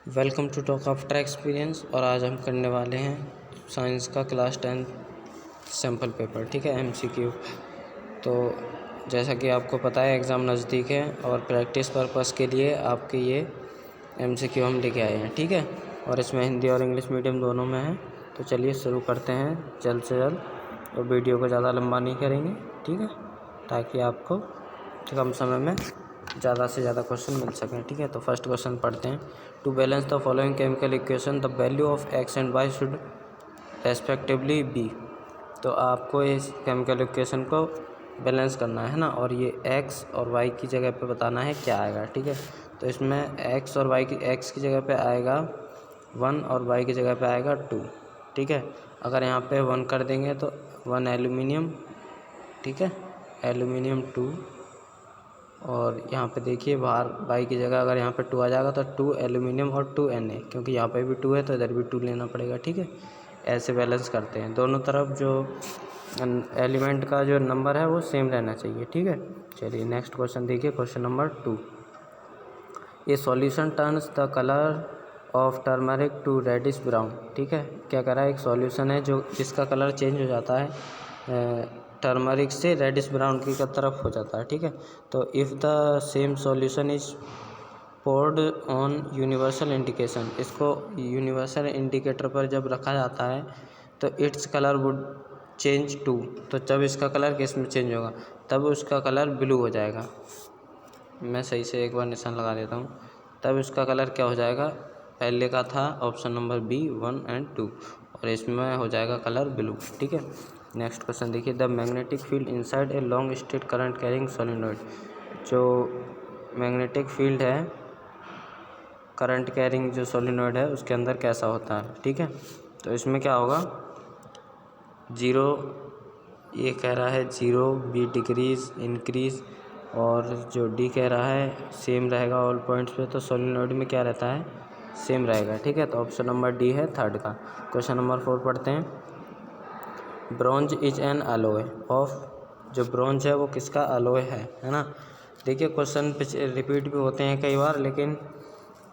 Welcome to talk after experience. और आज हम करने वाले हैं साइंस का क्लास 10 सैम्पल पेपर। ठीक है, MCQ। तो जैसा कि आपको पता है एग्ज़ाम नज़दीक है और प्रैक्टिस पर्पस के लिए आपके ये MCQ हम लेके आए हैं। ठीक है, और इसमें हिंदी और इंग्लिश मीडियम दोनों में है। तो चलिए शुरू करते हैं जल्द से जल्द, और वीडियो को ज़्यादा लंबा नहीं करेंगे। ठीक है, ताकि आपको कम समय में ज़्यादा से ज़्यादा क्वेश्चन मिल सकें। ठीक है, तो फर्स्ट क्वेश्चन पढ़ते हैं। To balance the following chemical equation the value of X and Y should respectively be. तो आपको इस केमिकल इक्वेशन को बैलेंस करना है ना, और ये एक्स और वाई की जगह पे बताना है क्या आएगा। ठीक है, तो इसमें एक्स और वाई की एक्स की जगह पे आएगा 1 और वाई की जगह पे आएगा 2। ठीक है, अगर यहाँ पे 1 कर देंगे तो 1 एल्यूमिनियम। ठीक है, एल्यूमिनियम 2, और यहाँ पे देखिए बाहर वाई की जगह अगर यहाँ पे 2 आ जाएगा तो 2 एल्यूमिनियम और 2 Na, क्योंकि यहाँ पे भी 2 है तो इधर भी 2 लेना पड़ेगा। ठीक है, ऐसे बैलेंस करते हैं। दोनों तरफ जो एलिमेंट का जो नंबर है वो सेम रहना चाहिए। ठीक है, चलिए नेक्स्ट क्वेश्चन देखिए, क्वेश्चन नंबर 2। ये solution turns the colour of turmeric to reddish brown. ठीक है, क्या कह रहा है, एक सॉल्यूशन है जो जिसका कलर चेंज हो जाता है टर्मरिक से रेडिश ब्राउन की तरफ हो जाता है। ठीक है, तो if the same solution is poured on universal indication, इसको यूनिवर्सल इंडिकेटर पर जब रखा जाता है तो its colour would change to. तो जब इसका कलर किस में चेंज होगा, तब उसका कलर ब्लू हो जाएगा। मैं सही से एक बार निशान लगा देता हूँ। तब इसका कलर क्या हो जाएगा, पहले का था ऑप्शन नंबर बी 1 और 2, और इसमें हो जाएगा कलर ब्लू। ठीक है, नेक्स्ट क्वेश्चन देखिए। The magnetic field inside a long straight current carrying solenoid. जो मैग्नेटिक फील्ड है करंट कैरिंग जो सोलिनॉइड है उसके अंदर कैसा होता है। ठीक है, तो इसमें क्या होगा, 0, ये कह रहा है 0 बी डिक्रीज इंक्रीज, और जो डी कह रहा है सेम रहेगा ऑल पॉइंट्स पे। तो सोलिनॉइड में क्या रहता है, सेम रहेगा। ठीक है, तो ऑप्शन नंबर डी है थर्ड का। क्वेश्चन नंबर 4 पढ़ते हैं। Bronze is an alloy of. जो ब्रॉन्ज है वो किसका अलॉय है ना। देखिए क्वेश्चन रिपीट भी होते हैं कई बार, लेकिन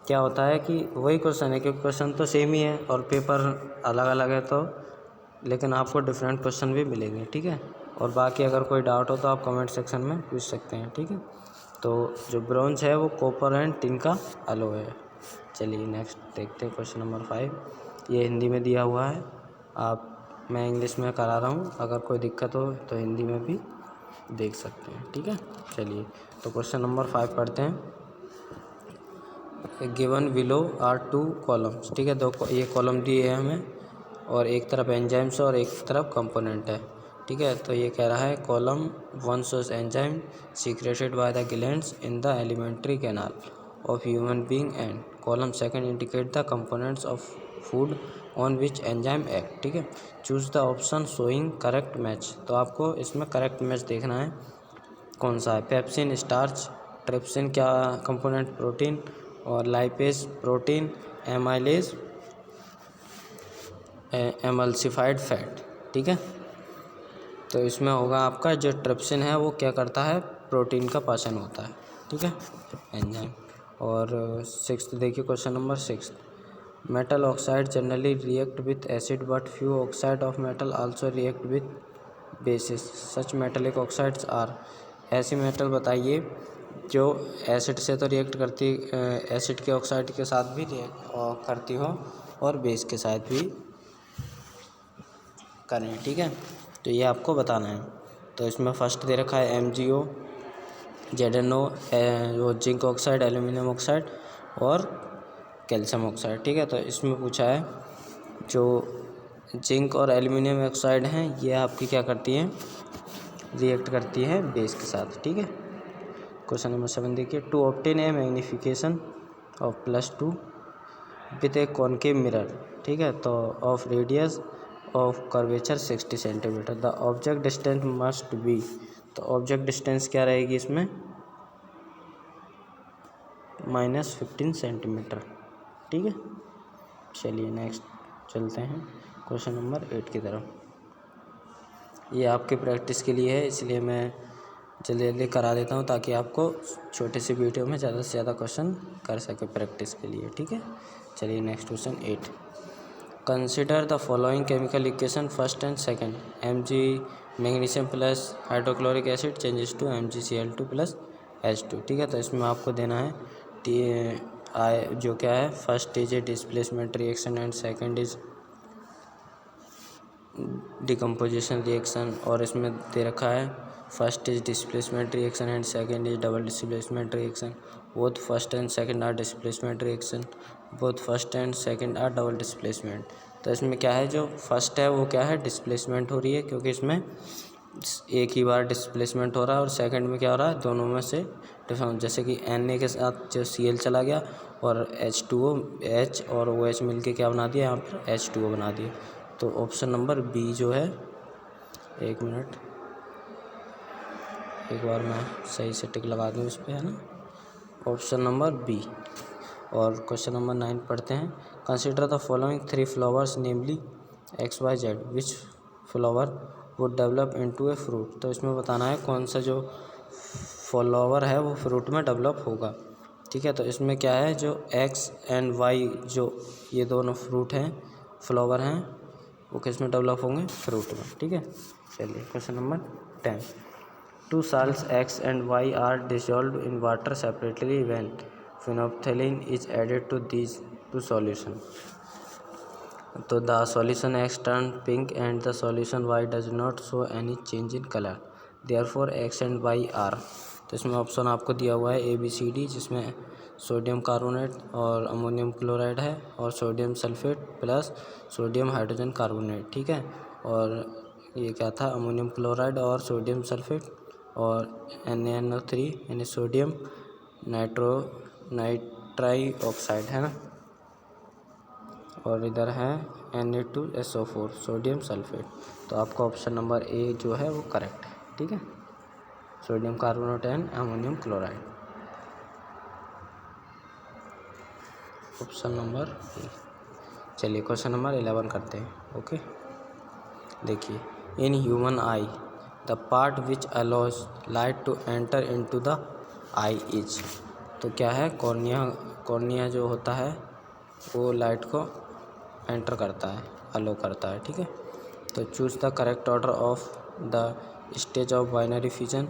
क्या होता है कि वही क्वेश्चन है, क्योंकि क्वेश्चन तो सेम ही है और पेपर अलग अलग है, तो लेकिन आपको डिफरेंट क्वेश्चन भी मिलेंगे। ठीक है, और बाकी अगर कोई डाउट हो तो आप कमेंट सेक्शन में पूछ सकते हैं। ठीक है, तो जो ब्रॉन्ज है वो कॉपर एंड टिन का अलॉय है। चलिए नेक्स्ट देखते हैं, क्वेश्चन नंबर 5। ये हिंदी में दिया हुआ है, मैं इंग्लिश में करा रहा हूँ, अगर कोई दिक्कत हो तो हिंदी में भी देख सकते हैं। ठीक है, चलिए तो क्वेश्चन नंबर 5 पढ़ते हैं। Given below are 2 columns. ठीक है, ये कॉलम दिए हैं हमें, और एक तरफ एंजाइम्स और एक तरफ कंपोनेंट है। ठीक है, तो ये कह रहा है column 1 shows enzyme secreted by the glands in the alimentary canal of human being, and column 2 indicate the components of food on which enzyme act. ठीक है, choose the option showing correct match. तो आपको इसमें correct match देखना है कौन सा है। पेप्सिन स्टार्च, ट्रिप्सिन क्या कंपोनेंट प्रोटीन, और लाइपेज प्रोटीन, एमाइलेज एमल्सिफाइड फैट। ठीक है, तो इसमें होगा आपका जो ट्रिप्सिन है वो क्या करता है, प्रोटीन का पाचन होता है। ठीक है, एंजाइम। और 6 देखिए, question number 6। Metal oxide generally react with acid but few oxide of metal also react with bases, such metallic oxides are. ऐसी मेटल बताइए जो एसिड से तो रिएक्ट करती, एसिड के ऑक्साइड के साथ भी रिएक्ट करती हो और बेस के साथ भी करें। ठीक है, तो ये आपको बताना है। तो इसमें फर्स्ट दे रखा है MgO, ZnO, वो जिंक ऑक्साइड, एल्यूमिनियम ऑक्साइड और कैल्शियम ऑक्साइड। ठीक है, तो इसमें पूछा है जो जिंक और एल्यूमिनियम ऑक्साइड हैं ये आपकी क्या करती हैं, रिएक्ट करती है बेस के साथ। ठीक है, क्वेश्चन नंबर 7 देखिए। To obtain a magnification of +2 with a concave mirror. ठीक है, तो of radius of curvature 60 centimetre, the object distance must be. तो ऑब्जेक्ट डिस्टेंस क्या रहेगी इसमें, -15 सेंटीमीटर। ठीक है, चलिए नेक्स्ट चलते हैं क्वेश्चन नंबर 8 की तरफ। ये आपके प्रैक्टिस के लिए है, इसलिए मैं जल्दी जल्दी करा देता हूँ ताकि आपको छोटे से वीडियो में ज़्यादा से ज़्यादा क्वेश्चन कर सके प्रैक्टिस के लिए, ठीक है। चलिए next question 8। Consider the following chemical equation first and second. Mg magnesium plus hydrochloric acid changes to MgCl2 plus H2, ठीक है। तो इसमें आपको देना है जो क्या है, first is a displacement reaction and second is decomposition reaction, और इसमें दे रखा है first is displacement reaction and second is double displacement reaction, both first and second are displacement reaction, both first and second are double displacement. तो इसमें क्या है, जो फर्स्ट है वो क्या है, डिस्प्लेसमेंट हो रही है क्योंकि इसमें एक ही बार डिस्प्लेसमेंट हो रहा है, और सेकंड में क्या हो रहा है, दोनों में से डिफरेंस, जैसे कि Na के साथ जो Cl चला गया और H2O H और OH मिलके क्या बना दिया, यहाँ पर H2O बना दिया। तो ऑप्शन नंबर बी जो है, एक मिनट एक बार मैं सही से टिक लगा दूँ इस पर, है ना, ऑप्शन नंबर बी। और क्वेश्चन नंबर 9 पढ़ते हैं। Consider the following 3 flowers namely XYZ, which flower would develop into a fruit. तो इसमें बताना है कौन सा जो फ्लावर है वो फ्रूट में डेवलप होगा, ठीक है। तो इसमें क्या है, जो X एंड Y जो ये दोनों फ्रूट हैं, फ्लावर हैं, वो किस में डेवलप होंगे, फ्रूट में, ठीक है। चलिए question number 10। 2 salts X and Y are dissolved in water separately when phenolphthalein is added to these two solutions. तो the solution X turn pink and the solution Y does not show any change in color. Therefore X and Y are, तो इसमें option आपको दिया हुआ है ABCD, जिसमें sodium carbonate और ammonium chloride है, और sodium sulphate plus sodium hydrogen carbonate, ठीक है। और ये क्या था, अमोनियम क्लोराइड और सोडियम सल्फेट, और NaNO3 यानी सोडियम नाइट्राई ऑक्साइड, है ना, और इधर है Na2SO4 सोडियम सल्फेट। तो आपका ऑप्शन नंबर ए जो है वो करेक्ट है, ठीक है, sodium carbonate and ammonium chloride, option number A. चलिए क्वेश्चन नंबर 11 करते हैं, ओके। देखिए, in human eye the part which allows light to enter into the eye is, तो क्या है, कॉर्निया जो होता है वो लाइट को एंटर करता है, अलो करता है, ठीक है। तो choose the correct order of the stage of binary fusion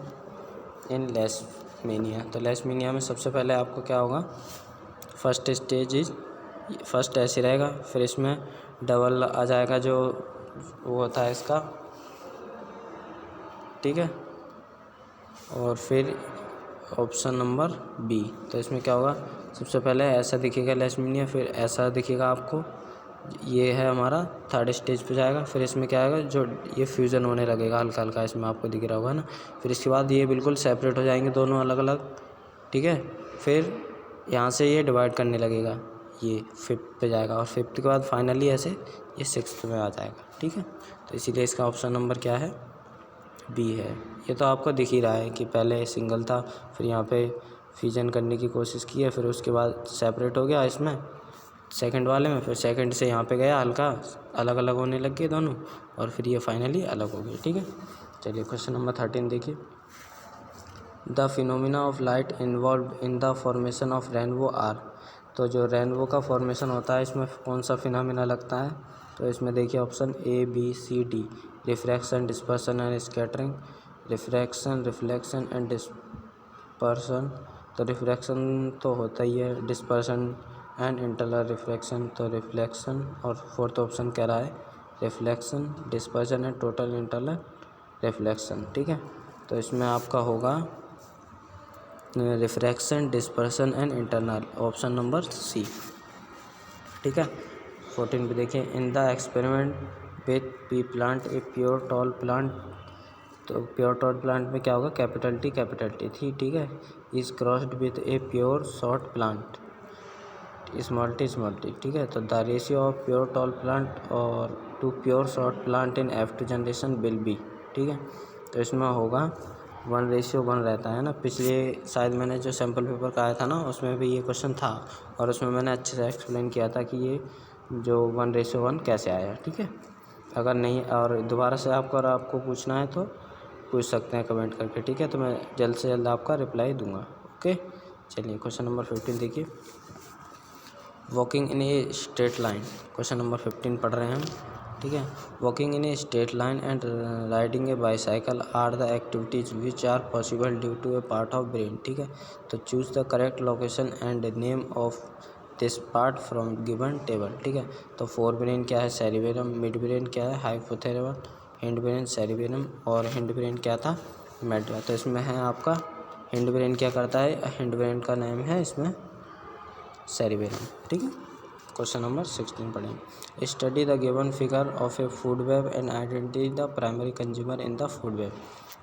in Leishmania. तो लेशमेनिया में सबसे पहले आपको क्या होगा, फर्स्ट स्टेज इज, फर्स्ट ऐसे रहेगा, फिर इसमें डबल आ जाएगा जो वो होता है इसका, ठीक है। और फिर ऑप्शन नंबर बी, तो इसमें क्या होगा, सबसे पहले ऐसा दिखेगा लेशमेनिया, फिर ऐसा दिखेगा आपको, ये है हमारा थर्ड स्टेज पे जाएगा, फिर इसमें क्या आएगा, जो ये फ्यूज़न होने लगेगा हल्का हल्का, इसमें आपको दिख रहा होगा ना। फिर इसके बाद ये बिल्कुल सेपरेट हो जाएंगे दोनों अलग अलग, ठीक है। फिर यहाँ से ये डिवाइड करने लगेगा, ये फिफ्थ पे जाएगा, और फिफ्थ के बाद फाइनली ऐसे ये सिक्स्थ में आ जाएगा, ठीक है। तो इसीलिए इसका ऑप्शन नंबर क्या है, बी है। ये तो आपको दिख ही रहा है कि पहले सिंगल था, फिर यहाँ पे फ्यूजन करने की कोशिश की है, फिर उसके बाद सेपरेट हो गया इसमें सेकंड वाले में, फिर सेकंड से यहाँ पे गया, हल्का अलग अलग होने लग गए दोनों, और फिर ये फाइनली अलग हो गए, ठीक है। चलिए क्वेश्चन नंबर 13 देखिए। The phenomena of light involve in the formation of rainbow are, तो जो रेनबो का फॉर्मेशन होता है इसमें कौन सा फिनोमिना लगता है, तो इसमें देखिए option ABCD, refraction, dispersion and scattering, refraction, reflection and dispersion. तो रिफ्रैक्शन तो होता ही है, डिस्पर्सन एंड इंटरनल रिफ्लेक्शन, तो रिफ्लेक्शन, और फोर्थ ऑप्शन कह रहा है reflection, dispersion and total internal reflection, ठीक है। तो इसमें आपका होगा refraction, dispersion and internal, option number C, ठीक है। 14 पे देखिए, in the experiment with pea plant a pure tall plant, तो प्योर टॉल प्लांट में क्या होगा, कैपिटल T थी, ठीक है, is crossed with a pure short plant small T, ठीक है। तो the ratio of pure tall plant और to pure short plant in F2 generation will be, ठीक है। तो इसमें होगा 1:1 रहता है ना, पिछले शायद मैंने जो सैम्पल पेपर का आया था ना उसमें भी ये क्वेश्चन था, और उसमें मैंने अच्छे से एक्सप्लेन किया था कि ये जो 1:1 कैसे आया, ठीक है। अगर नहीं और दोबारा से आपको पूछना है तो पूछ सकते हैं कमेंट करके, ठीक है। तो मैं जल्द से जल्द आपका रिप्लाई दूंगा। ओके, चलिए क्वेश्चन नंबर 15 देखिए। Walking in a straight line, question number 15 पढ़ रहे हैं हम, ठीक है। Walking in a straight line and riding a bicycle are the activities which are possible due to a part of brain, ठीक है। तो choose the correct location and name of this part from given table, ठीक है। तो fore brain क्या है, cerebellum, mid brain क्या है, हाइपोथैलेमस, हिंड ब्रेन सेरिबेलम, और हिंड ब्रेन क्या था, मेडुला। तो इसमें है आपका हिंड ब्रेन क्या करता है, हिंड ब्रेन का नेम है इसमें सेरिबेलम, ठीक है। क्वेश्चन नंबर 16 पढ़ें। Study the given figure of A food web and identify the primary consumer in the food web.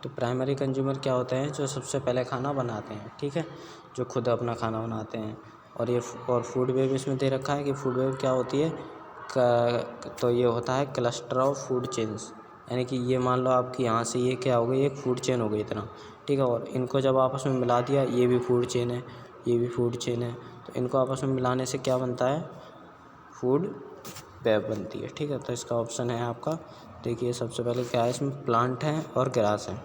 तो प्राइमरी कंज्यूमर क्या होते हैं, जो सबसे पहले खाना बनाते हैं, ठीक है, जो खुद अपना खाना बनाते हैं। और फूड वेब इसमें दे रखा है कि फूड वेब क्या होती है, तो ये होता है क्लस्टर ऑफ फूड चेन्स, यानी कि ये मान लो आपकी यहाँ से ये क्या हो गई, एक फूड चेन हो गई इतना, ठीक है। और इनको जब आपस में मिला दिया, ये भी फूड चेन है, ये भी फूड चेन है, तो इनको आपस में मिलाने से क्या बनता है, फूड वेब बनती है, ठीक है। तो इसका ऑप्शन है आपका, देखिए सबसे पहले क्या है, इसमें प्लांट है और ग्रास है।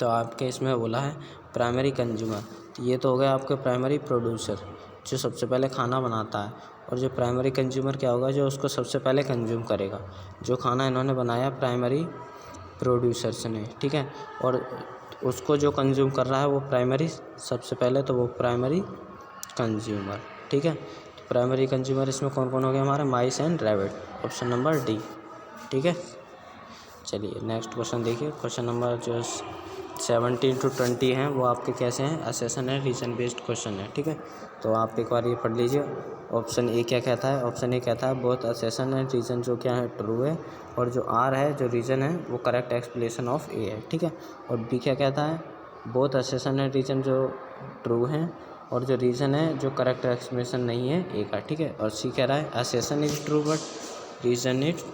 तो आपके इसमें बोला है प्राइमरी कंज्यूमर, तो ये तो हो गया आपके प्राइमरी प्रोड्यूसर, जो सबसे पहले खाना बनाता है। और जो प्राइमरी कंज्यूमर क्या होगा, जो उसको सबसे पहले कंज्यूम करेगा, जो खाना इन्होंने बनाया प्राइमरी प्रोड्यूसर्स ने, ठीक है। और उसको जो कंज्यूम कर रहा है वो प्राइमरी, सबसे पहले तो वो प्राइमरी कंज्यूमर, ठीक है। तो प्राइमरी कंज्यूमर इसमें कौन कौन हो गया हमारे, माइस and rabbit, option number D, ठीक है। चलिए नेक्स्ट क्वेश्चन देखिए। क्वेश्चन नंबर जो 17 to 20 हैं वो आपके कैसे हैं, असेसन है, रीजन बेस्ड क्वेश्चन है, ठीक है। तो आप एक बार ये पढ़ लीजिए। ऑप्शन ए क्या कहता है, ऑप्शन ए कहता है बोथ असेसन एंड रीजन जो क्या है ट्रू है, और जो आर है जो रीजन है वो करेक्ट एक्सप्लेनेशन ऑफ ए है, ठीक है। और बी क्या कहता है, बोथ असेसन एंड रीजन जो ट्रू हैं, और जो रीज़न है जो करेक्ट एक्सप्लेनेशन नहीं है ए का, ठीक है। और सी कह रहा है assertion is true but reason is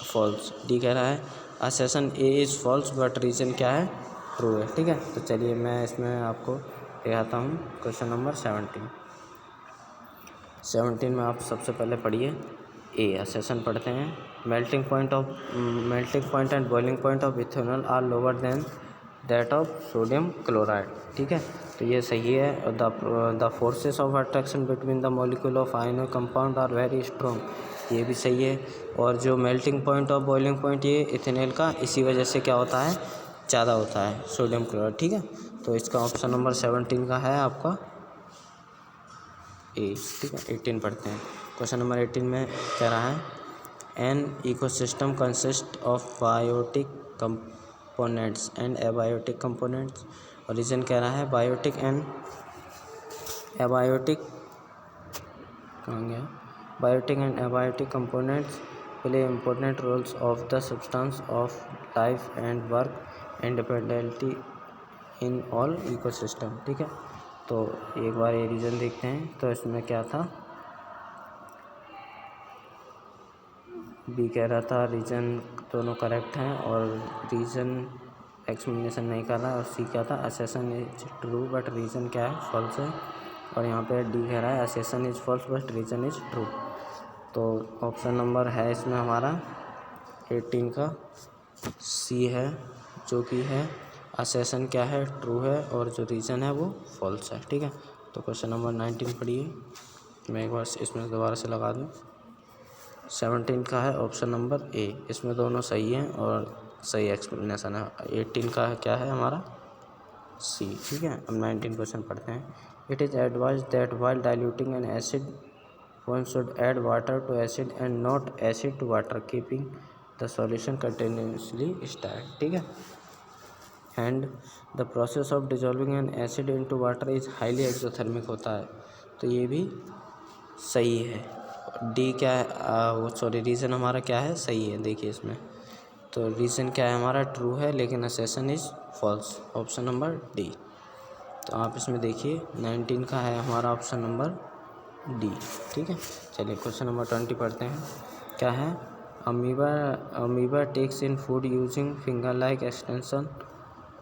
false. D कह रहा है assertion A is false but reason क्या है, ट्रू है, ठीक है। तो चलिए मैं इसमें आपको दिखाता हूँ क्वेश्चन नंबर 17 में आप सबसे पहले पढ़िए ए, असेसन पढ़ते हैं। Melting point and boiling point of ethanol are lower than that of sodium chloride, ठीक है। तो ये सही है। The forces of attraction between the molecule of ionic compound are very strong, ये भी सही है। और जो मेल्टिंग पॉइंट और बॉइलिंग पॉइंट ये इथेनॉल का इसी वजह से क्या होता है, ज़्यादा होता है सोडियम क्लोराइड, ठीक है। तो इसका ऑप्शन नंबर 17 का है आपका ए, ठीक है। 18 पढ़ते हैं। क्वेश्चन नंबर 18 में कह रहा है an ecosystem consist of biotic components and abiotic components. और रीजन कह रहा है बायोटिक एंड एबायोटिक, कहाँ गया, biotic and abiotic components play important roles of the substance of life and work independently in all ecosystem, ठीक है। तो एक बार ये रीज़न देखते हैं। तो इसमें क्या था, बी कह रहा था रीज़न दोनों करेक्ट हैं और रीज़न एक्सप्लेनेशन नहीं कर रहा है। और सी क्या था, assassin is true but reason क्या है, फॉल्स है। और यहाँ पे डी कह रहा है assertion is false but reason is true. तो ऑप्शन नंबर है इसमें हमारा 18 का सी है, जो कि है असेसन क्या है, ट्रू है, और जो रीज़न है वो फॉल्स है, ठीक है। तो क्वेश्चन नंबर 19 पढ़िए, मैं एक बार इसमें दोबारा से लगा दूँ। 17 का है ऑप्शन नंबर ए, इसमें दोनों सही हैं और सही एक्सप्लेनेशन है। 18 का क्या है हमारा सी, ठीक है। अब 19 क्वेश्चन पढ़ते हैं। It is advise that while diluting an acid one should add water to acid and not acid to water, keeping the solution continuously start, ठीक है। And the process of dissolving an acid into water is highly exothermic होता है। तो ये भी सही है। D क्या है, वो सॉरी रीज़न हमारा क्या है, सही है। देखिए इसमें तो रीज़न क्या है हमारा, ट्रू है, लेकिन assertion is false, option number D. तो आप इसमें देखिए 19 का है हमारा ऑप्शन नंबर डी, ठीक है। चलिए क्वेश्चन नंबर 20 पढ़ते हैं। क्या है, amoeba takes in food using finger like extension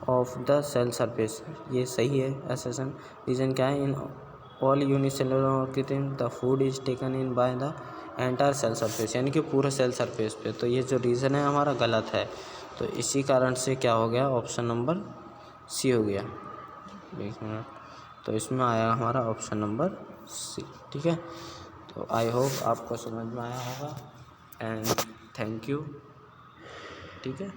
of the cell surface, ये सही है असेसन। रीज़न क्या है, in all unicellular organism the food is taken in by the entire cell surface, यानी कि पूरा सेल सरफेस पे। तो ये जो रीज़न है हमारा गलत है। तो इसी कारण से क्या हो गया, ऑप्शन नंबर सी हो गया। एक मिनट, तो इसमें आया हमारा ऑप्शन नंबर सी। ठीक है, तो आई होप आपको समझ में आया होगा एंड थैंक यू। ठीक है।